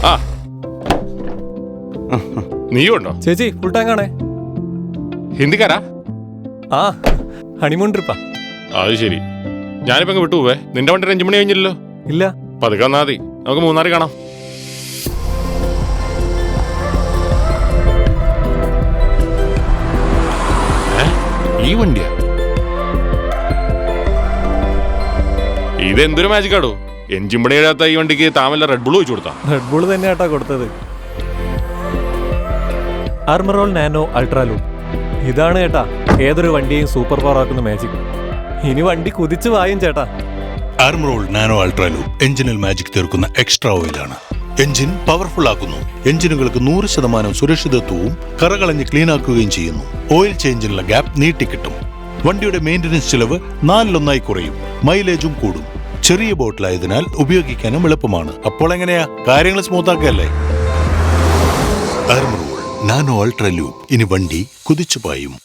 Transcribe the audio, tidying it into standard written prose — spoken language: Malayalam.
ആ നീയും ഉണ്ടോ? ചേച്ചി ഫുൾ ടാങ്ക് ആണേ. ഹിന്ദിക്കാരാ? ആ ഹണിമൂൺ ട്രിപ്പാ. അത് ശരി. ഞാനിപ്പോ അങ്ങ് വിട്ടുപോവേ. നിന്റെ വണ്ടി 5 മണി കഴിഞ്ഞില്ലല്ലോ. ഇല്ല, പതുക്കെ വന്നാ മതി. നമുക്ക് മൂന്നാറിൽ കാണാം. ഈ വണ്ടിയാ? ഇതെന്തൊരു മാജിക്കാടോ. എഞ്ചിൻ പണി എഴുതാത്ത ഈ വണ്ടിക്ക് താമല്ല റെഡ് ബുൾ വെച്ചു കൊടുത്താ? റെഡ് ബുൾ തന്നെ ഏട്ടാ കൊടുത്തത്. Armourol nano ultra lube. ഇതാണ് ചേട്ടാ ഏതൊരു വണ്ടിയെയും സൂപ്പർ പവർ ആക്കുന്ന മാജിക്. ഇനി വണ്ടി കുതിച്ചു വായും ചേട്ടാ. ആർമറോൾ നാനോ അൾട്രാ ലൂപ്പ് എഞ്ചിനിൽ മാജിക് തീർക്കുന്ന എക്സ്ട്രാ ഓയിലാണ്. എഞ്ചിൻ പവർഫുൾ ആക്കുന്നു. എഞ്ചിനുകൾക്ക് 100% സുരക്ഷിതത്വവും കറകളഞ്ഞ് ക്ലീൻ ആക്കുകയും ചെയ്യുന്നു. ഓയിൽ ചേഞ്ചിനുള്ള ഗ്യാപ്പ് നീട്ടിക്കിട്ടും. വണ്ടിയുടെ മെയിൻ്റനൻസ് ചിലവ് 4-1 കുറയും. മൈലേജും കൂടും. ചെറിയ ബോട്ടിലായതിനാൽ ഉപയോഗിക്കാനും എളുപ്പമാണ്. അപ്പോൾ എങ്ങനെയാ കാര്യങ്ങൾ സ്മൂത്ത് ആക്കല്ലേ? Armourol nano ultra lube. ഇനി വണ്ടി കുതിച്ചു പായും.